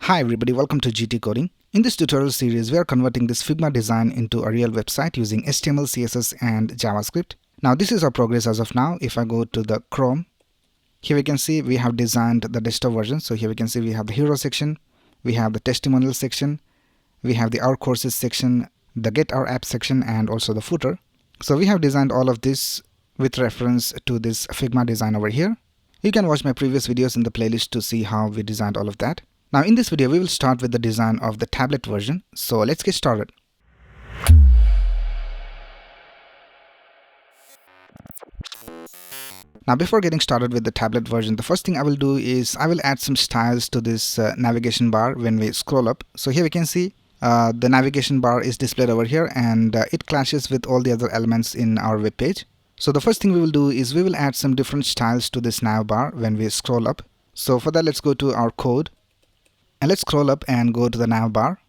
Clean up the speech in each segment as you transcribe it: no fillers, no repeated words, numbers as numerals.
Hi everybody, welcome to GTCoding. In this tutorial series, we are converting this Figma design into a real website using HTML, CSS and JavaScript. Now this is our progress as of now. If I go to the Chrome, here we can see we have designed the desktop version. So here we can see we have the hero section, we have the testimonial section, we have the our courses section, the get our app section and also the footer. So we have designed all of this with reference to this Figma design over here. You can watch my previous videos in the playlist to see how we designed all of that. Now in this video we will start with the design of the tablet version. So let's get started. Now before getting started with the tablet version, the first thing I will do is I will add some styles to this navigation bar when we scroll up. So here we can see the navigation bar is displayed over here and it clashes with all the other elements in our web page. So the first thing we will do is we will add some different styles to this nav bar when we scroll up. So for that, let's go to our code and let's scroll up and go to the nav bar.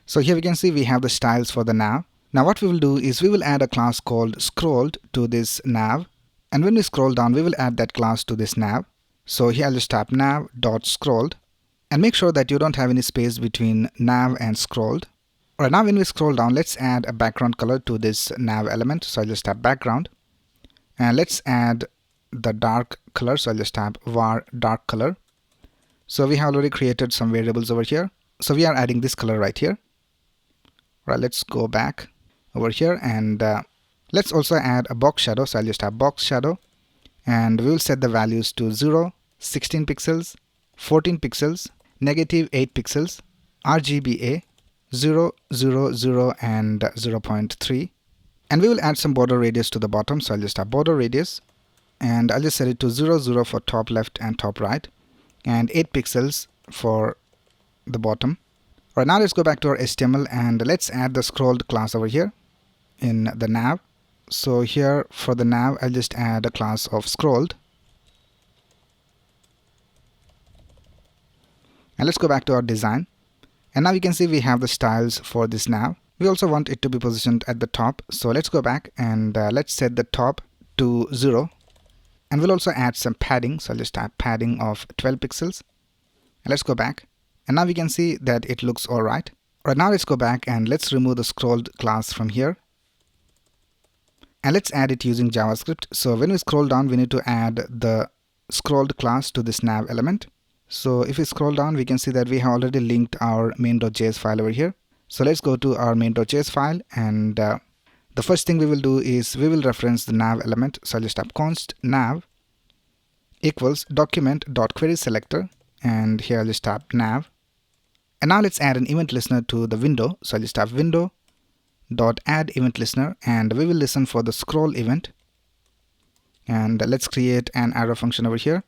So here we can see we have the styles for the nav. Now what we will do is we will add a class called scrolled to this nav, and when we scroll down we will add that class to this nav. So here I'll just type nav.scrolled and make sure that you don't have any space between nav and scrolled. Alright, now when we scroll down, let's add a background color to this nav element. So I'll just type background and let's add the dark color. So I'll just type var dark color. So we have already created some variables over here. So we are adding this color right here. Right, let's go back over here and let's also add a box shadow. So I'll just have box shadow and we will set the values to 0, 16 pixels, 14 pixels, -8 pixels, RGBA, 0, 0, 0 and 0.3. And we will add some border radius to the bottom. So I'll just have border radius and I'll just set it to 0, 0 for top left and top right, and 8 pixels for the bottom. Alright, now let's go back to our HTML and let's add the scrolled class over here in the nav. So here for the nav, I'll just add a class of scrolled. And let's go back to our design. And now you can see we have the styles for this nav. We also want it to be positioned at the top. So let's go back and let's set the top to 0. And we'll also add some padding. So I'll just type padding of 12 pixels. And let's go back. And now we can see that it looks alright. Alright, now let's go back and let's remove the scrolled class from here. And let's add it using JavaScript. So when we scroll down, we need to add the scrolled class to this nav element. So if we scroll down, we can see that we have already linked our main.js file over here. So let's go to our main.js file and the first thing we will do is we will reference the nav element. So I'll just type const nav equals document.querySelector and here I'll just type nav. And now let's add an event listener to the window. So I'll just type window.add event listener and we will listen for the scroll event. And let's create an arrow function over here.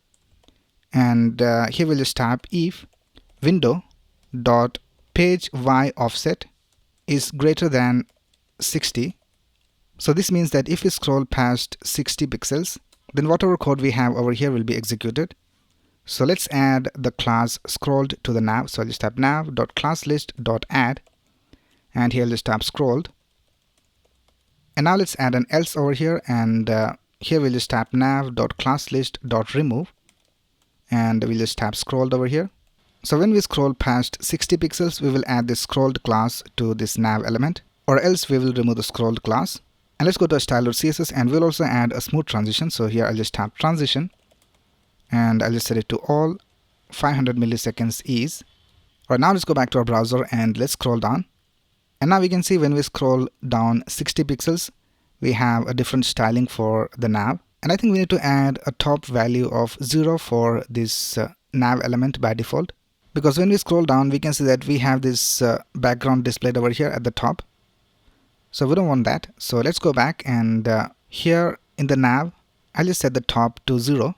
And here we'll just type if window.pageY_offset is greater than 60. So this means that if we scroll past 60 pixels, then whatever code we have over here will be executed. So let's add the class scrolled to the nav. So I'll just type nav.classList.add and here I'll just type scrolled. And now let's add an else over here and here we'll just type nav.classList.remove and we'll just type scrolled over here. So when we scroll past 60 pixels, we will add this scrolled class to this nav element, or else we will remove the scrolled class. And let's go to style.css and we'll also add a smooth transition. So here I'll just type transition and I'll just set it to all 500 milliseconds ease. Alright, now let's go back to our browser and let's scroll down. And now we can see when we scroll down 60 pixels, we have a different styling for the nav. And I think we need to add a top value of 0 for this nav element by default. Because when we scroll down, we can see that we have this background displayed over here at the top. So we don't want that. So let's go back and here in the nav, I'll just set the top to 0.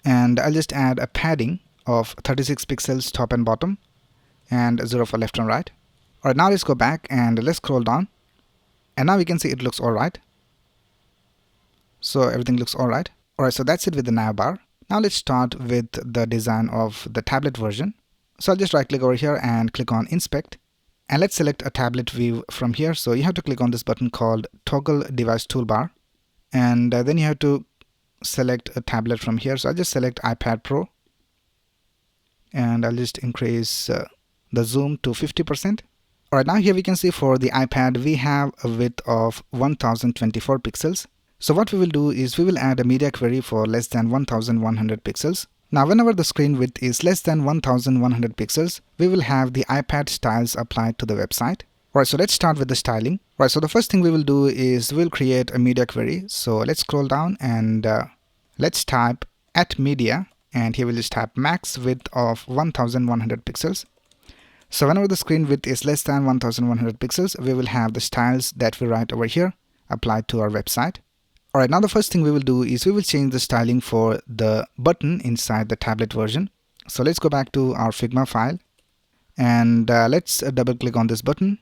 And I'll just add a padding of 36 pixels top and bottom and 0 for left and right. Alright, now let's go back and let's scroll down. And now we can see it looks alright. So everything looks alright. Alright, so that's it with the nav bar. Now let's start with the design of the tablet version. So I'll just right click over here and click on inspect. And let's select a tablet view from here. So you have to click on this button called toggle device toolbar. And then you have to select a tablet from here. So I'll just select iPad Pro. and I'll just increase the zoom to 50%. Alright, now here we can see for the iPad we have a width of 1024 pixels. So what we will do is we will add a media query for less than 1100 pixels. Now whenever the screen width is less than 1100 pixels, we will have the iPad styles applied to the website. Alright, so let's start with the styling. Right, so the first thing we will do is we'll create a media query. So let's scroll down and let's type @media, and here we'll just type max width of 1100 pixels. So whenever the screen width is less than 1100 pixels, we will have the styles that we write over here applied to our website. Alright, now the first thing we will do is we will change the styling for the button inside the tablet version. So let's go back to our Figma file and let's double click on this button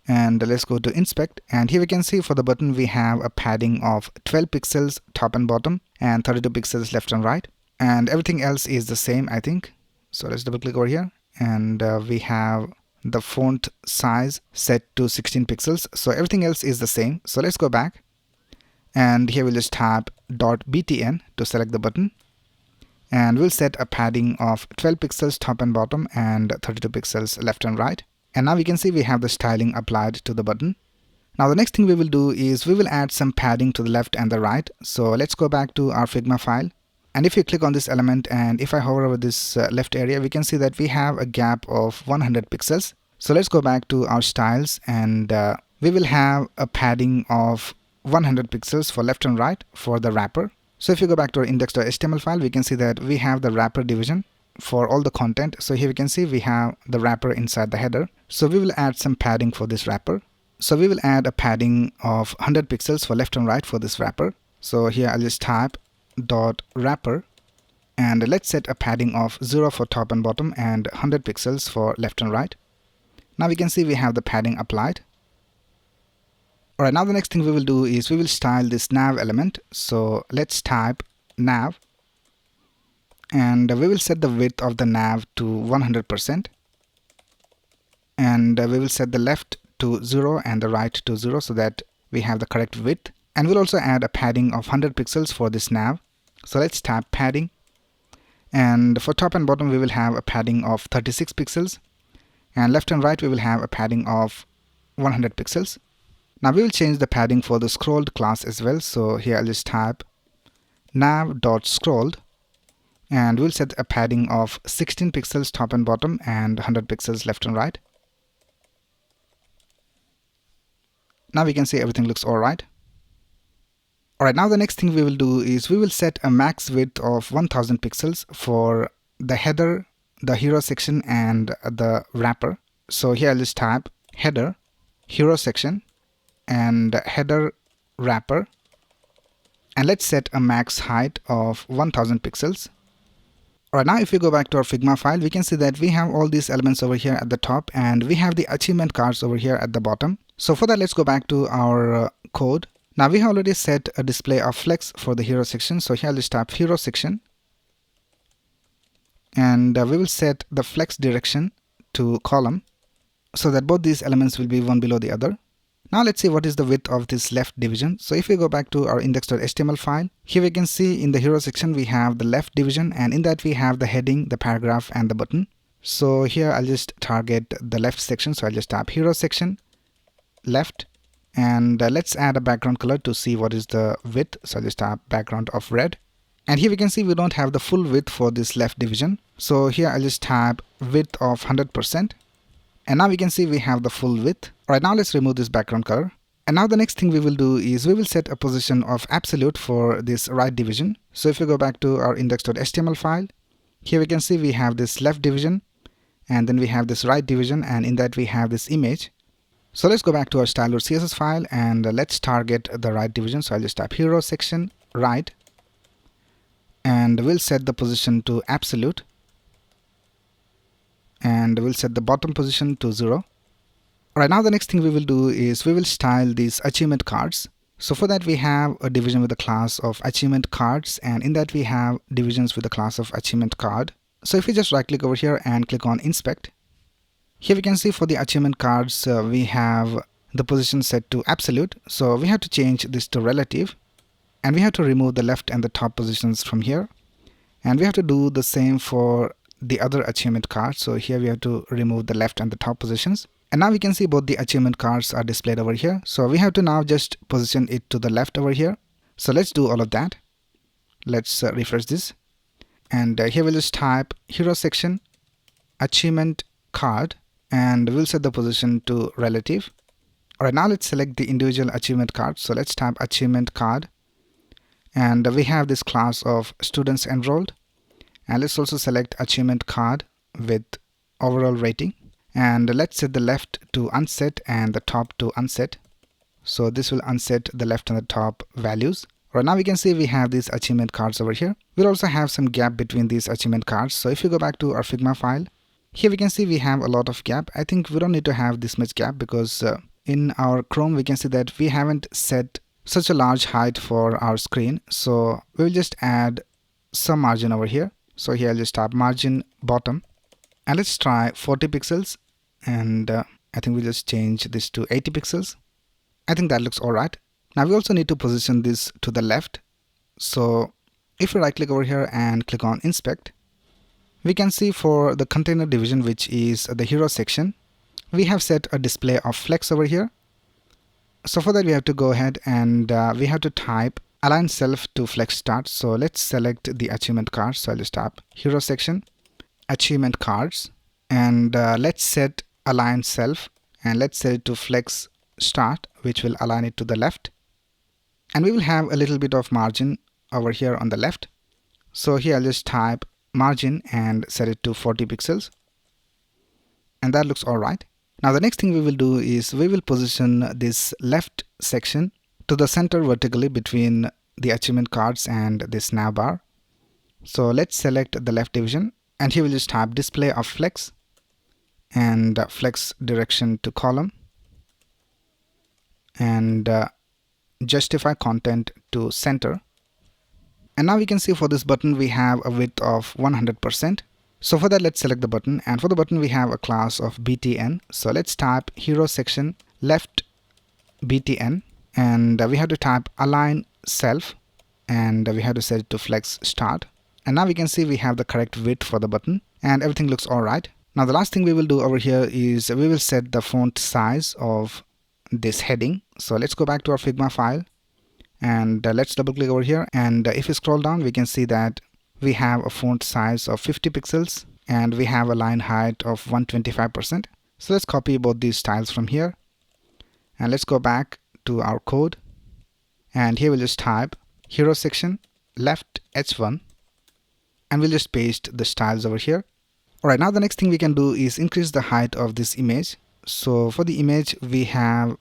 and let's go to inspect, and here we can see for the button we have a padding of 12 pixels top and bottom and 32 pixels left and right, and everything else is the same, I think. So let's double click over here, and we have the font size set to 16 pixels, so everything else is the same. So let's go back, and here we'll just type .btn to select the button, and we'll set a padding of 12 pixels top and bottom and 32 pixels left and right. And now we can see we have the styling applied to the button. Now the next thing we will do is we will add some padding to the left and the right. So let's go back to our Figma file, and if you click on this element and if I hover over this left area, we can see that we have a gap of 100 pixels. So let's go back to our styles, and we will have a padding of 100 pixels for left and right for the wrapper. So if you go back to our index.html file, we can see that we have the wrapper division for all the content. So here we can see we have the wrapper inside the header. So we will add some padding for this wrapper. So we will add a padding of 100 pixels for left and right for this wrapper. So here I'll just type .wrapper, and let's set a padding of 0 for top and bottom and 100 pixels for left and right. Now we can see we have the padding applied. Alright, now the next thing we will do is we will style this nav element. So let's type nav, and we will set the width of the nav to 100%, and we will set the left to 0 and the right to 0 so that we have the correct width, and we'll also add a padding of 100 pixels for this nav. So let's type padding, and for top and bottom we will have a padding of 36 pixels, and left and right we will have a padding of 100 pixels. Now we will change the padding for the scrolled class as well. So here I'll just type nav.scrolled, and we'll set a padding of 16 pixels top and bottom and 100 pixels left and right. Now we can see everything looks alright. Alright, now the next thing we will do is we will set a max width of 1000 pixels for the header, the hero section and the wrapper. So here I'll just type header, hero section and header wrapper, and let's set a max height of 1000 pixels. Alright, now if we go back to our Figma file, we can see that we have all these elements over here at the top, and we have the achievement cards over here at the bottom. So for that, let's go back to our code. Now we have already set a display of flex for the hero section. So here I'll just type hero section, and we will set the flex direction to column so that both these elements will be one below the other. Now let's see what is the width of this left division. So if we go back to our index.html file, here we can see in the hero section we have the left division, and in that we have the heading, the paragraph and the button. So here I'll just target the left section. So I'll just type hero section left, and let's add a background color to see what is the width. So I'll just type background of red, and here we can see we don't have the full width for this left division. So here I'll just type width of 100%. And now we can see we have the full width. Alright, now let's remove this background color. And now the next thing we will do is we will set a position of absolute for this right division. So if we go back to our index.html file, here we can see we have this left division, and then we have this right division, and in that we have this image. So let's go back to our style.css file, and let's target the right division. So I'll just type hero section right, and we'll set the position to absolute, and we'll set the bottom position to 0. Alright, now the next thing we will do is we will style these achievement cards. So for that we have a division with the class of achievement cards, and in that we have divisions with the class of achievement card. So if we just right click over here and click on inspect, here we can see for the achievement cards we have the position set to absolute. So we have to change this to relative, and we have to remove the left and the top positions from here, and we have to do the same for the other achievement card. So here we have to remove the left and the top positions. And now we can see both the achievement cards are displayed over here. So we have to now just position it to the left over here. So let's do all of that. Let's refresh this. And here we'll just type hero section achievement card, and we'll set the position to relative. Alright, now let's select the individual achievement card. So let's type achievement card, and we have this class of students enrolled. And let's also select achievement card with overall rating, and let's set the left to unset and the top to unset. So this will unset the left and the top values. Right, now we can see we have these achievement cards over here. We'll also have some gap between these achievement cards. So if you go back to our Figma file, here we can see we have a lot of gap. I think we don't need to have this much gap because in our Chrome we can see that we haven't set such a large height for our screen. So we'll just add some margin over here. So here I'll just type margin bottom, and let's try 40 pixels, and I think we'll just change this to 80 pixels. I think that looks alright. Now we also need to position this to the left. So if you right click over here and click on inspect, we can see for the container division, which is the hero section, we have set a display of flex over here. So for that we have to go ahead and we have to type align self to flex start. So let's select the achievement cards. So I'll just type hero section achievement cards, and let's set align self, and let's set it to flex start, which will align it to the left. And we will have a little bit of margin over here on the left. So here I'll just type margin and set it to 40 pixels, and that looks alright. Now the next thing we will do is we will position this left section to the center vertically between the achievement cards and this nav bar. So let's select the left division, and here we'll just type display of flex and flex direction to column, and justify content to center. And now we can see for this button we have a width of 100%. So for that let's select the button, and for the button we have a class of btn. So let's type hero section left btn, and we have to type align self, and we have to set it to flex start. And now we can see we have the correct width for the button, and everything looks alright. Now the last thing we will do over here is we will set the font size of this heading. So let's go back to our Figma file, and let's double click over here, and if you scroll down we can see that we have a font size of 50 pixels and we have a line height of 125%. So let's copy both these styles from here, and let's go back to our code, and here we'll just type hero section left h1, and we'll just paste the styles over here. Alright, now the next thing we can do is increase the height of this image. So for the image we have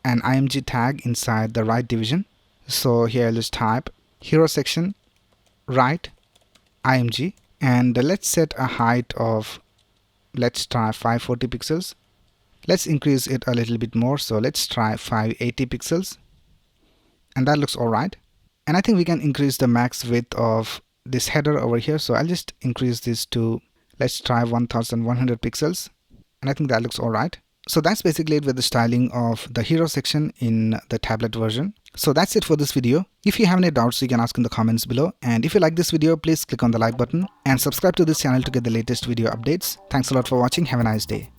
an img tag inside the right division. So here I'll just type hero section right img, and let's set a height of, let's try 540 pixels. Let's increase it a little bit more, so let's try 580 pixels, and that looks alright. And I think we can increase the max width of this header over here. So I'll just increase this to, let's try 1100 pixels, and I think that looks alright. So that's basically it with the styling of the hero section in the tablet version. So that's it for this video. If you have any doubts, you can ask in the comments below. And if you like this video, please click on the like button and subscribe to this channel to get the latest video updates. Thanks a lot for watching. Have a nice day.